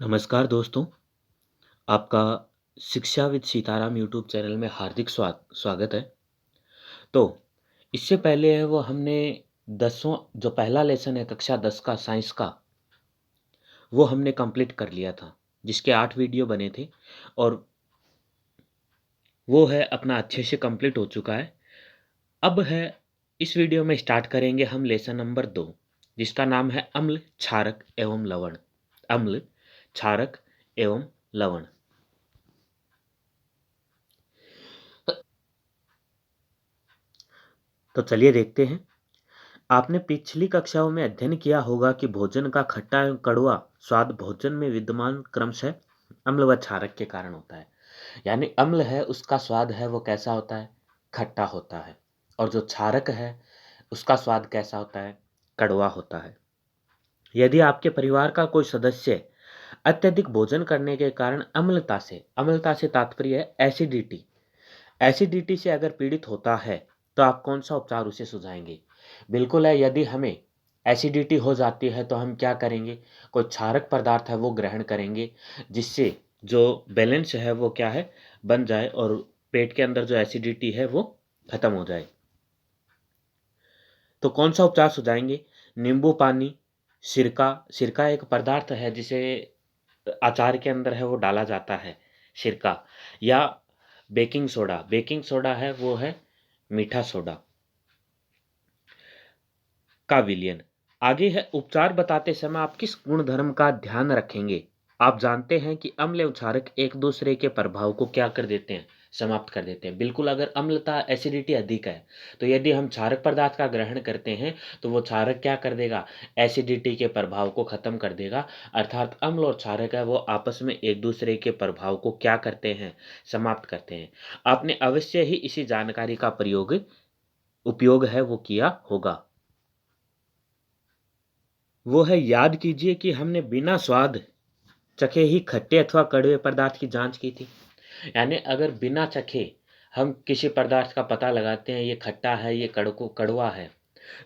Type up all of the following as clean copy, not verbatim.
नमस्कार दोस्तों, आपका शिक्षा विद सीताराम यूट्यूब चैनल में हार्दिक स्वागत है। तो इससे पहले है वो हमने 10वां जो पहला लेसन है कक्षा 10 का साइंस का, वो हमने कंप्लीट कर लिया था, जिसके 8 वीडियो बने थे और वो है अपना अच्छे से कंप्लीट हो चुका है। अब है इस वीडियो में स्टार्ट करेंगे हम लेसन नंबर 2, जिसका नाम है अम्ल, क्षारक एवं लवण। अम्ल, क्षारक एवं लवण। तो चलिए देखते हैं। आपने पिछली कक्षाओं में अध्ययन किया होगा कि भोजन का खट्टा एवं कड़वा स्वाद भोजन में विद्यमान क्रमशः अम्ल व क्षारक के कारण होता है। यानी अम्ल है उसका स्वाद है वो कैसा होता है? खट्टा होता है। और जो क्षारक है उसका स्वाद कैसा होता है? कड़वा होता है। यदि आपके परिवार का कोई सदस्य अत्यधिक भोजन करने के कारण अम्लता से तात्पर्य है एसिडिटी, एसिडिटी से अगर पीड़ित होता है तो आप कौन सा उपचार उसे सुझाएंगे? बिल्कुल है, यदि हमें एसिडिटी हो जाती है तो हम क्या करेंगे? कोई क्षारक पदार्थ है वो ग्रहण करेंगे, जिससे जो बैलेंस है वो क्या है? बन जाए और पेट के अंदर जो एसिडिटी है वो खत्म हो जाए। तो कौन सा उपचार सुझाएंगे? नींबू पानी, सिरका। सिरका एक पदार्थ है जिसे अचार के अंदर है वो डाला जाता है, सिरका। या बेकिंग सोडा, बेकिंग सोडा है वो है मीठा सोडा का विलयन। आगे है उपचार बताते समय आप किस गुणधर्म का ध्यान रखेंगे? आप जानते हैं कि अम्ल एवं क्षारक एक दूसरे के प्रभाव को क्या कर देते हैं? समाप्त कर देते हैं। बिल्कुल, अगर अम्लता एसिडिटी अधिक है तो यदि हम क्षारक पदार्थ का ग्रहण करते हैं तो वो क्षारक क्या कर देगा? एसिडिटी के प्रभाव को खत्म कर देगा। अर्थात अम्ल और क्षारक है वो आपस में एक दूसरे के प्रभाव को क्या करते हैं? समाप्त करते हैं। आपने अवश्य ही इसी जानकारी का उपयोग है वो किया होगा। वो है, याद कीजिए कि हमने बिना स्वाद चखे ही खट्टे अथवा कड़वे पदार्थ की जांच की थी। यानी अगर बिना चखे हम किसी पदार्थ का पता लगाते हैं ये खट्टा है, ये कड़वा है,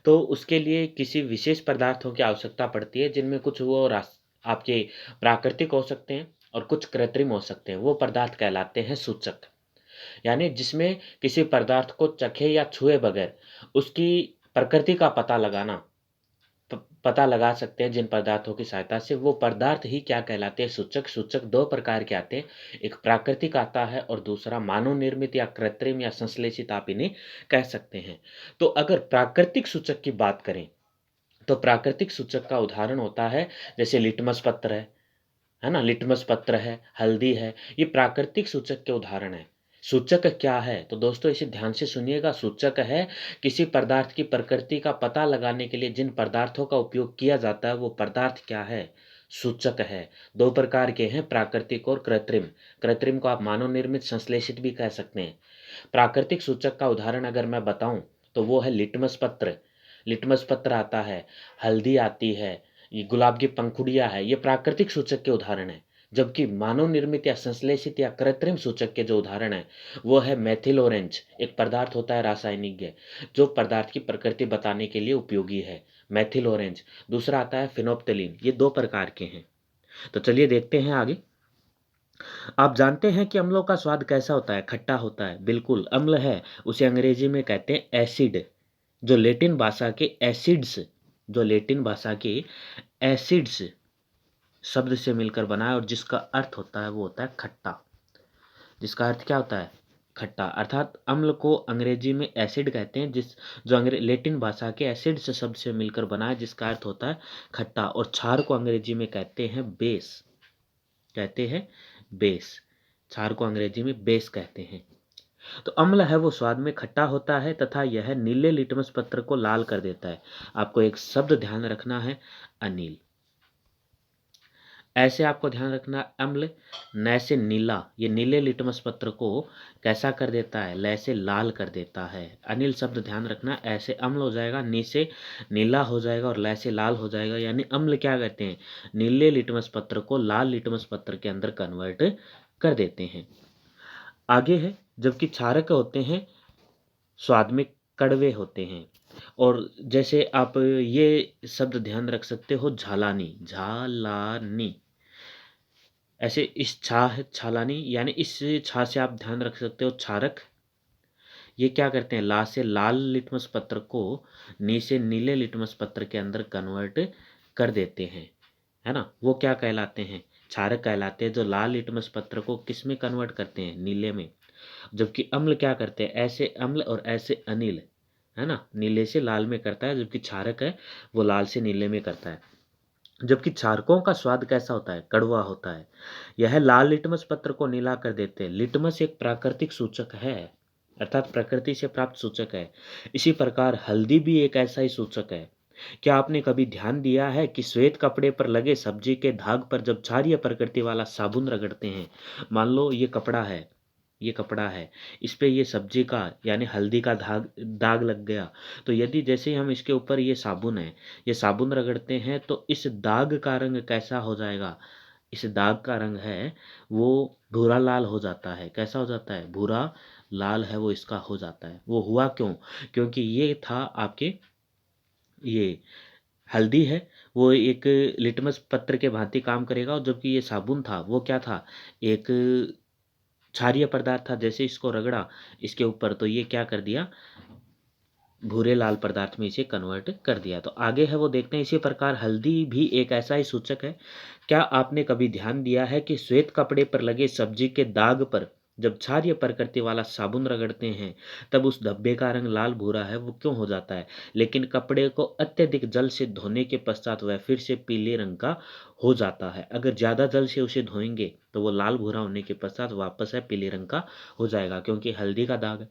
तो उसके लिए किसी विशेष पदार्थों की आवश्यकता पड़ती है, जिनमें कुछ वो आपके प्राकृतिक हो सकते हैं और कुछ कृत्रिम हो सकते हैं। वो पदार्थ कहलाते हैं सूचक। यानी जिसमें किसी पदार्थ को चखे या छुए बगैर उसकी प्रकृति का पता लगा सकते हैं, जिन पदार्थों की सहायता से वो पदार्थ ही क्या कहलाते हैं? सूचक। सूचक दो प्रकार के आते हैं, एक प्राकृतिक आता है और दूसरा मानव निर्मित या कृत्रिम या संश्लेषित, आप इन्हें कह सकते हैं। तो अगर प्राकृतिक सूचक की बात करें तो प्राकृतिक सूचक का उदाहरण होता है जैसे लिटमस पत्र है ना? लिटमस पत्र है, हल्दी है, ये प्राकृतिक सूचक के उदाहरण है। सूचक क्या है? तो दोस्तों इसे ध्यान से सुनिएगा। सूचक है किसी पदार्थ की प्रकृति का पता लगाने के लिए जिन पदार्थों का उपयोग किया जाता है, वो पदार्थ क्या है? सूचक है। दो प्रकार के हैं, प्राकृतिक और कृत्रिम। कृत्रिम को आप मानव निर्मित, संश्लेषित भी कह सकते हैं। प्राकृतिक सूचक का उदाहरण अगर मैं बताऊं तो वो है लिटमस पत्र। लिटमस पत्र आता है, हल्दी आती है, ये गुलाब की पंखुड़ियाँ है, ये प्राकृतिक सूचक के उदाहरण हैं। जबकि मानव निर्मित या संश्लेषित या कृत्रिम सूचक के जो उदाहरण हैं, वो है मेथिल ऑरेंज। एक पदार्थ होता है रासायनिक, जो पदार्थ की प्रकृति बताने के लिए उपयोगी है, मेथिल ऑरेंज। दूसरा आता है फिनोप्थलीन। ये दो प्रकार के हैं। तो चलिए देखते हैं आगे। आप जानते हैं कि अम्लों का स्वाद कैसा होता है? खट्टा होता है। बिल्कुल, अम्ल है उसे अंग्रेजी में कहते हैं एसिड। जो लैटिन भाषा के एसिड्स जो लैटिन भाषा के एसिड्स शब्द से मिलकर बना है और जिसका अर्थ होता है वो होता है खट्टा। जिसका अर्थ क्या होता है? खट्टा। अर्थात अम्ल को अंग्रेजी में एसिड कहते हैं, जिस जो लैटिन भाषा के एसिड्स शब्द से मिलकर बना है, जिसका अर्थ होता है खट्टा। और क्षार को अंग्रेजी में कहते हैं बेस। कहते हैं बेस। क्षार को अंग्रेजी में बेस कहते हैं। तो अम्ल है वो स्वाद में खट्टा होता है तथा यह नीले लिटमस पत्र को लाल कर देता है। आपको एक शब्द ध्यान रखना है, अनील। ऐसे आपको ध्यान रखना, अम्ल न से नीला, ये नीले लिटमस पत्र को कैसा कर देता है? ल से लाल कर देता है। अनिल शब्द ध्यान रखना, ऐसे अम्ल हो जाएगा, नी से नीला हो जाएगा और ल से लाल हो जाएगा। यानी अम्ल क्या कहते हैं? नीले लिटमस पत्र को लाल लिटमस पत्र के अंदर कन्वर्ट कर देते हैं। आगे है, जबकि क्षारक होते हैं स्वाद में कड़वे होते हैं। और जैसे आप ये शब्द ध्यान रख सकते हो, झालानी। झालानी ऐसे इस छाह छालानी यानी इस छाह से आप ध्यान रख सकते हो क्षारक, ये क्या करते हैं, ला से लाल लिटमस पत्र को नी से नीले लिटमस पत्र के अंदर कन्वर्ट कर देते हैं, है ना। वो क्या कहलाते हैं, क्षारक कहलाते हैं, जो लाल लिटमस पत्र को किस में कन्वर्ट करते हैं, नीले में। जबकि अम्ल क्या करते हैं, ऐसे अम्ल और ऐसे अनिल, है ना, नीले से लाल में करता है, जबकि क्षारक है वो लाल से नीले में करता है। जबकि क्षारकों का स्वाद कैसा होता है, कड़वा होता है। यह लाल लिटमस पत्र को नीला कर देते हैं। लिटमस एक प्राकृतिक सूचक है, अर्थात प्रकृति से प्राप्त सूचक है। इसी प्रकार हल्दी भी एक ऐसा ही सूचक है। क्या आपने कभी ध्यान दिया है कि श्वेत कपड़े पर लगे सब्जी के दाग पर जब क्षारीय प्रकृति वाला साबुन रगड़ते हैं, मान लो ये कपड़ा है, ये कपड़ा है, इस पे ये सब्जी का यानी हल्दी का दाग दाग लग गया, तो यदि जैसे ही हम इसके ऊपर ये साबुन है, ये साबुन रगड़ते हैं, तो इस दाग का रंग कैसा हो जाएगा, इस दाग का रंग है वो भूरा लाल हो जाता है। कैसा हो जाता है, भूरा लाल है वो इसका हो जाता है। वो हुआ क्यों, क्योंकि ये था आपके, ये हल्दी है वो एक लिटमस पत्र के भांति काम करेगा, और जबकि ये साबुन था वो क्या था, एक क्षारीय पदार्थ था। जैसे इसको रगड़ा इसके ऊपर, तो ये क्या कर दिया, भूरे लाल पदार्थ में इसे कन्वर्ट कर दिया। तो आगे है वो देखते हैं। इसी प्रकार हल्दी भी एक ऐसा ही सूचक है। क्या आपने कभी ध्यान दिया है कि श्वेत कपड़े पर लगे सब्जी के दाग पर जब क्षारीय प्रकृति वाला साबुन रगड़ते हैं, तब उस धब्बे का रंग लाल भूरा है वो क्यों हो जाता है, लेकिन कपड़े को अत्यधिक जल से धोने के पश्चात वह फिर से पीले रंग का हो जाता है। अगर ज़्यादा जल से उसे धोएंगे तो वो लाल भूरा होने के पश्चात वापस है पीले रंग का हो जाएगा, क्योंकि हल्दी का दाग है।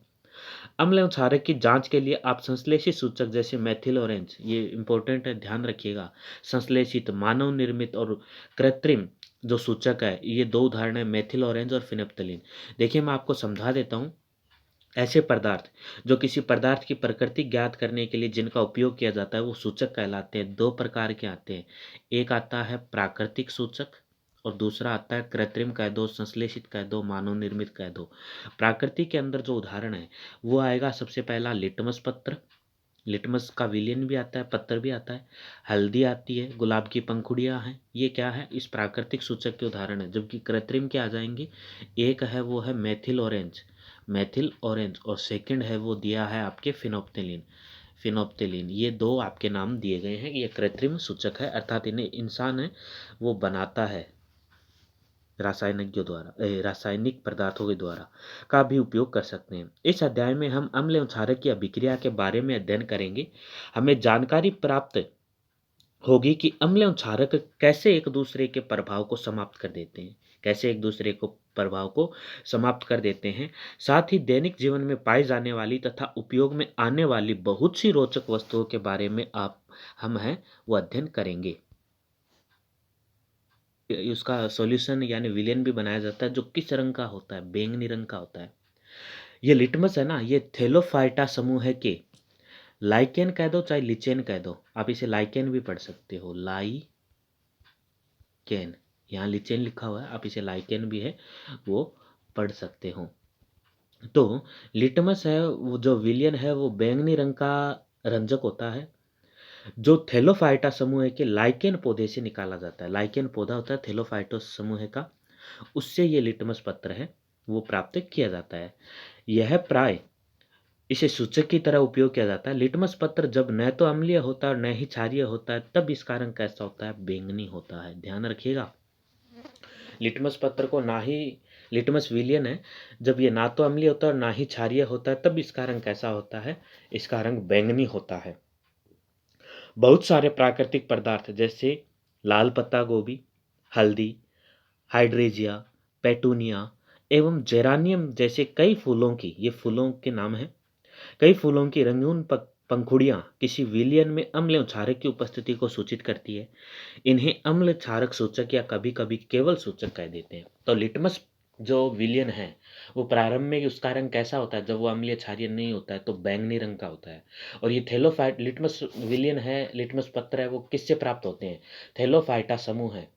अम्ल एवं क्षारक की जांच के लिए आप संश्लेषित सूचक जैसे मेथिल ऑरेंज, ये इंपॉर्टेंट है, ध्यान रखिएगा। संश्लेषित, मानव निर्मित और कृत्रिम जो सूचक है, ये दो उदाहरण है, मेथिल ऑरेंज और फिनोप्थलीन। देखिए मैं आपको समझा देता हूँ। ऐसे पदार्थ जो किसी पदार्थ की प्रकृति ज्ञात करने के लिए जिनका उपयोग किया जाता है वो सूचक कहलाते हैं। दो प्रकार के आते हैं, एक आता है प्राकृतिक सूचक और दूसरा आता है कृत्रिम कह दो, संश्लेषित कह दो, मानव निर्मित कह दो। प्राकृतिक के अंदर जो उदाहरण है वो आएगा सबसे पहला लिटमस पत्र, लिटमस का विलयन भी आता है, पत्थर भी आता है। हल्दी आती है, गुलाब की पंखुड़ियाँ हैं, ये क्या है, इस प्राकृतिक सूचक के उदाहरण है। जबकि कृत्रिम के आ जाएंगे, एक है वो है मेथिल ऑरेंज, मेथिल ऑरेंज, और सेकंड है वो दिया है आपके फिनोप्थेलिन, फिनोप्थेलिन। ये दो आपके नाम दिए गए हैं, ये कृत्रिम सूचक है, अर्थात इन्हें इंसान है वो बनाता है रासायनिक द्वारा, रासायनिक पदार्थों के द्वारा का भी उपयोग कर सकते हैं। इस अध्याय में हम अम्ल एवं क्षारक की अभिक्रिया के बारे में अध्ययन करेंगे। हमें जानकारी प्राप्त होगी कि अम्ल एवं क्षारक कैसे एक दूसरे के प्रभाव को समाप्त कर देते हैं, कैसे एक दूसरे को प्रभाव को समाप्त कर देते हैं। साथ ही दैनिक जीवन में पाई जाने वाली तथा उपयोग में आने वाली बहुत सी रोचक वस्तुओं के बारे में हम हैं वो अध्ययन करेंगे। उसका सॉल्यूशन यानी विलेन भी बनाया जाता है, जो किस रंग का होता है, बैंगनी रंग का होता है। ये लिटमस है ना, ये थेलोफाइटा समूह है के, लाइकेन कह दो चाहे लिचेन कह दो, आप इसे लाइकेन भी पढ़ सकते हो, लाइकेन, यहाँ लिचेन लिखा हुआ है, आप इसे लाइकेन भी है वो पढ़ सकते हो। तो लिटमस है वो जो विलियन है वो बैंगनी रंग का रंजक होता है, जो थेलोफाइटा समूह है के लाइकेन पौधे से निकाला जाता है। लाइकेन पौधा होता है थेलोफाइटोस समूह का, उससे ये लिटमस पत्र है वो प्राप्त किया जाता है। यह प्राय इसे सूचक की तरह उपयोग किया जाता है। लिटमस पत्र जब न तो अम्लीय होता है और न ही क्षारीय होता है, तब इसका रंग कैसा होता है, बैंगनी होता है। ध्यान रखिएगा, लिटमस पत्र को ना ही, लिटमस विलियन है, जब ये ना तो अम्लीय होता है और ना ही क्षारीय होता है, तब इसका रंग कैसा होता है, इसका रंग बैंगनी होता है। बहुत सारे प्राकृतिक पदार्थ जैसे लाल पत्ता गोभी, हल्दी, हाइड्रेजिया, पेटूनिया एवं जेरानियम जैसे कई फूलों की, ये फूलों के नाम हैं, कई फूलों की रंगीन पंखुड़ियाँ किसी विलयन में अम्ल एवं क्षारक की उपस्थिति को सूचित करती है। इन्हें अम्ल क्षारक सूचक या कभी कभी केवल सूचक कह देते हैं। तो लिटमस जो विलयन है वो प्रारंभ में उसका रंग कैसा होता है, जब वो अम्लीय क्षारीय नहीं होता है तो बैंगनी रंग का होता है। और ये थेलोफाइट लिटमस विलयन है, लिटमस पत्र है, वो किससे प्राप्त होते हैं, थेलोफाइटा समूह है,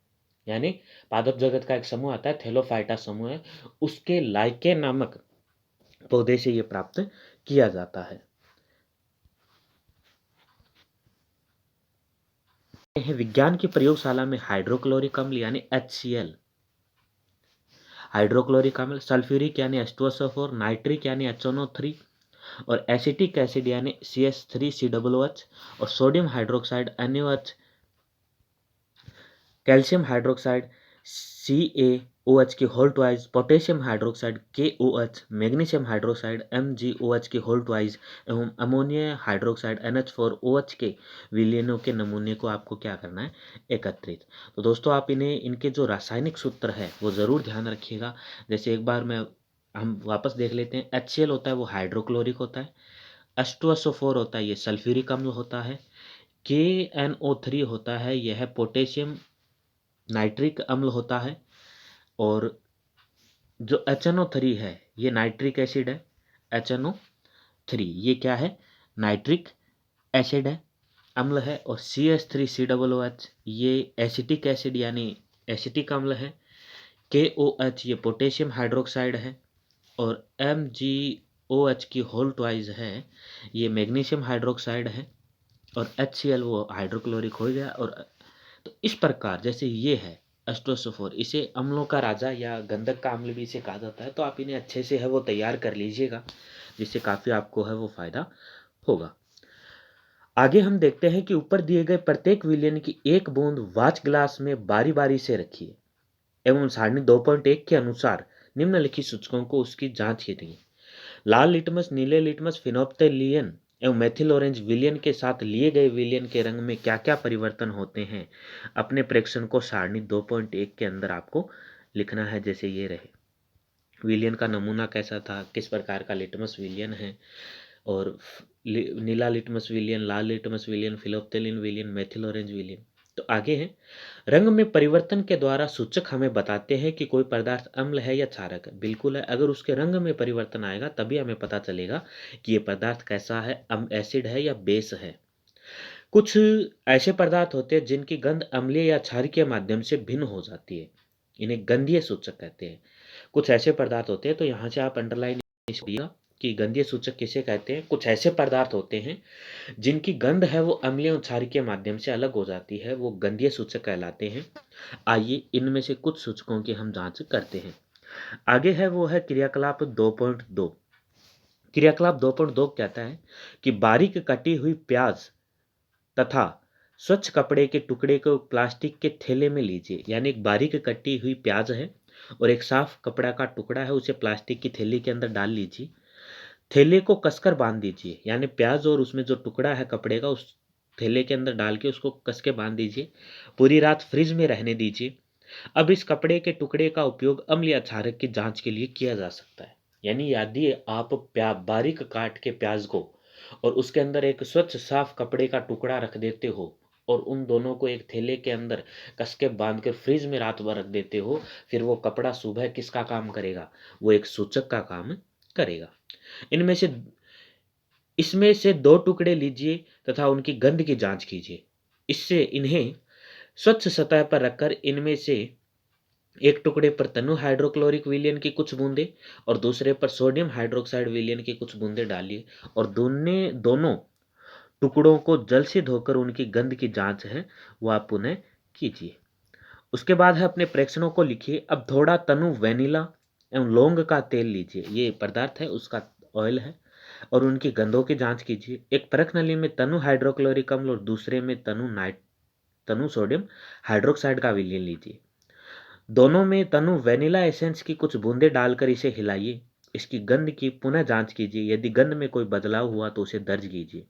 यानी पादप जगत का एक समूह आता है, थेलोफाइटा समूह है, उसके लाइके नामक पौधे से ये प्राप्त किया जाता है। विज्ञान की प्रयोगशाला में हाइड्रोक्लोरिक अम्ल यानी HCl हाइड्रोक्लोरिक अम्ल, सल्फ्यूरिक यानी H2SO4, नाइट्रिक यानी HNO3 और एसिटिक एसिड यानी CH3COOH और sodium hydroxide NaOH, calcium hydroxide CaOH की whole twice, potassium hydroxide KOH, magnesium hydroxide MgOH की होल ट्वाइस एवं अमोनिया हाइड्रोक्साइड NH4OH के विलयनों के नमूने को आपको क्या करना है, एकत्रित। तो दोस्तों आप इनके जो रासायनिक सूत्र है वो ज़रूर ध्यान रखिएगा। जैसे एक बार हम वापस देख लेते हैं। HCl होता है वो हाइड्रोक्लोरिक होता है, H2SO4 होता है ये सल्फ्यूरिक अम्ल होता है, KNO3 होता है यह है पोटेशियम नाइट्रिक अम्ल होता है, और जो HNO3 है ये नाइट्रिक एसिड है। HNO3 ये क्या है, नाइट्रिक एसिड है, अम्ल है। और CH3COOH ये एसिटिक एसिड यानी एसिटिक अम्ल है। KOH ये पोटेशियम हाइड्रोक्साइड है। और MgOH की होल ट्वाइस है ये मैग्नीशियम हाइड्रोक्साइड है। और HCl वो हाइड्रोक्लोरिक हो गया। और तो इस प्रकार जैसे ये है H2SO4, इसे अम्लों का राजा या गंधक का अम्ल भी इसे कहा जाता है। तो आप इन्हें अच्छे से है वो तैयार कर लीजिएगा, जिससे काफ़ी आपको है वो फायदा होगा। आगे हम देखते हैं कि ऊपर दिए गए प्रत्येक विलयन की एक बूंद वाच ग्लास में बारी बारी से रखिए एवं सारणी 2.1 के अनुसार निम्नलिखित सूचकों को उसकी जांच कीजिए। लाल लिटमस, नीले लिटमस, फिनोप्थेलियन एवं मेथिल ऑरेंज विलयन के साथ लिए गए विलयन के रंग में क्या क्या परिवर्तन होते हैं, अपने प्रेक्षण को सारणी 2.1 के अंदर आपको लिखना है। जैसे ये रहे, विलयन का नमूना कैसा था, किस प्रकार का लिटमस विलयन है, और नीला लिटमस विलयन, लाल लिटमस विलयन, फिनोप्थेलियन विलयन, मेथिल ऑरेंज विलयन। तो आगे है, रंग में परिवर्तन के द्वारा सूचक हमें बताते हैं कि कोई पदार्थ अम्ल है या क्षारक है। बिल्कुल है, अगर उसके रंग में परिवर्तन आएगा तभी हमें पता चलेगा कि ये पदार्थ कैसा है, एसिड है या बेस है। कुछ ऐसे पदार्थ होते हैं जिनकी गंध अम्लीय या क्षारीय के माध्यम से भिन्न हो जाती है, इन्हें गंधीय सूचक कहते हैं। कुछ ऐसे पदार्थ होते हैं, तो यहाँ से आप अंडरलाइन कि गंधीय सूचक किसे कहते हैं। कुछ ऐसे पदार्थ होते हैं जिनकी गंध है वो अम्लीय और क्षारीय के माध्यम से अलग हो जाती है, वो गंधीय सूचक कहलाते हैं। आइए इनमें से कुछ सूचकों की हम जांच करते हैं। आगे है वो है क्रियाकलाप 2.2। क्रियाकलाप 2.2 कहता है कि बारीक कटी हुई प्याज तथा स्वच्छ कपड़े के टुकड़े को प्लास्टिक के थैले में लीजिए। यानी एक बारीक कटी हुई प्याज है और एक साफ कपड़ा का टुकड़ा है, उसे प्लास्टिक की थैली के अंदर डाल लीजिए। थैले को कसकर बांध दीजिए, यानी प्याज और उसमें जो टुकड़ा है कपड़े का उस थैले के अंदर डाल के उसको कस के बांध दीजिए। पूरी रात फ्रिज में रहने दीजिए। अब इस कपड़े के टुकड़े का उपयोग अम्ल या क्षारक की जांच के लिए किया जा सकता है। यानी यदि आप बारीक काट के प्याज को और उसके अंदर एक स्वच्छ साफ कपड़े का टुकड़ा रख देते हो और उन दोनों को एक थैले के अंदर कस के बांध कर फ्रिज में रात भर रख देते हो, फिर वो कपड़ा सुबह किसका काम करेगा, वो एक सूचक का काम करेगा। इनमें से इसमें से 2 टुकड़े लीजिए तथा उनकी गंध की जांच कीजिए। इससे इन्हें स्वच्छ सतह पर रखकर इनमें से एक टुकड़े पर तनु हाइड्रोक्लोरिक विलयन की कुछ बूंदें और दूसरे पर सोडियम हाइड्रोक्साइड विलयन की कुछ बूंदें डालिए और दोनों टुकड़ों को जल से धोकर उनकी गंध की जांच है वो आप पुनः कीजिए। उसके बाद है अपने प्रेक्षणों को लिखिए। अब थोड़ा तनु वेनिला एवं लौंग का तेल लीजिए, ये पदार्थ है उसका ऑयल है, और उनकी गंधों की जांच कीजिए। एक परख नली में तनु हाइड्रोक्लोरिक अम्ल और दूसरे में तनु सोडियम हाइड्रोक्साइड का विलयन लीजिए। दोनों में तनु वेनिला एसेंस की कुछ बूंदें डालकर इसे हिलाइए। इसकी गंध की पुनः जांच कीजिए, यदि गंध में कोई बदलाव हुआ तो उसे दर्ज कीजिए।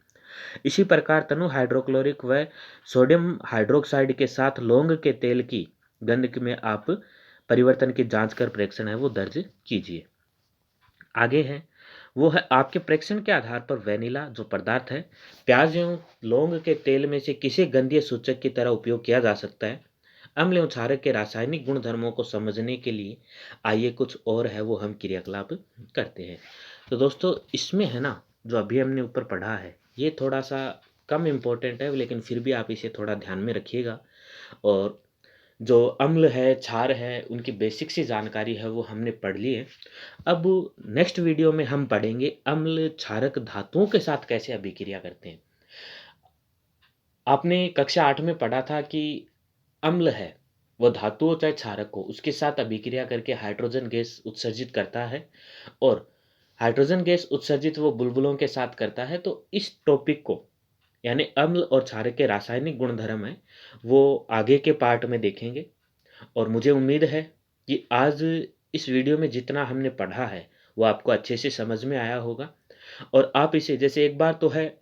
इसी प्रकार तनु हाइड्रोक्लोरिक व सोडियम हाइड्रोक्साइड के साथ लौंग के तेल की गंध में आप परिवर्तन की जांच कर प्रेक्षण है वो दर्ज कीजिए। आगे है वो है आपके प्रेक्षण के आधार पर वेनिला जो पदार्थ है प्याज एवं लौंग के तेल में से किसी गंधीय सूचक की तरह उपयोग किया जा सकता है। अम्ल एवं क्षारक के रासायनिक गुण धर्मों को समझने के लिए आइए कुछ और है वो हम क्रियाकलाप करते हैं। तो दोस्तों इसमें है ना, जो अभी हमने ऊपर पढ़ा है ये थोड़ा सा कम इम्पोर्टेंट है, लेकिन फिर भी आप इसे थोड़ा ध्यान में रखिएगा। और जो अम्ल है, क्षार है, उनकी बेसिक सी जानकारी है वो हमने पढ़ ली है। अब नेक्स्ट वीडियो में हम पढ़ेंगे अम्ल क्षारक धातुओं के साथ कैसे अभिक्रिया करते हैं। आपने कक्षा 8 में पढ़ा था कि अम्ल है वो धातु हो चाहे क्षारक हो, उसके साथ अभिक्रिया करके हाइड्रोजन गैस उत्सर्जित करता है और हाइड्रोजन गैस उत्सर्जित वो बुलबुलों के साथ करता है। तो इस टॉपिक को, यानी अम्ल और क्षारक के रासायनिक गुणधर्म है, वो आगे के पार्ट में देखेंगे। और मुझे उम्मीद है कि आज इस वीडियो में जितना हमने पढ़ा है वो आपको अच्छे से समझ में आया होगा। और आप इसे, जैसे एक बार तो है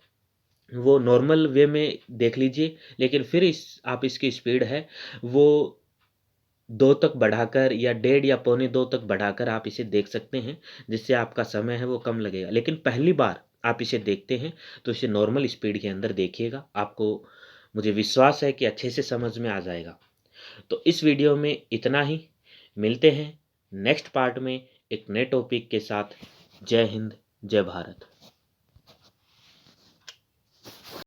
वो नॉर्मल वे में देख लीजिए, लेकिन फिर आप इसकी स्पीड है वो 2 तक बढ़ाकर या 1.5 या पौने 2 तक बढ़ाकर आप इसे देख सकते हैं, जिससे आपका समय है वो कम लगेगा। लेकिन पहली बार आप इसे देखते हैं तो इसे नॉर्मल स्पीड के अंदर देखिएगा, आपको मुझे विश्वास है कि अच्छे से समझ में आ जाएगा। तो इस वीडियो में इतना ही, मिलते हैं नेक्स्ट पार्ट में एक नए टॉपिक के साथ। जय हिंद, जय भारत।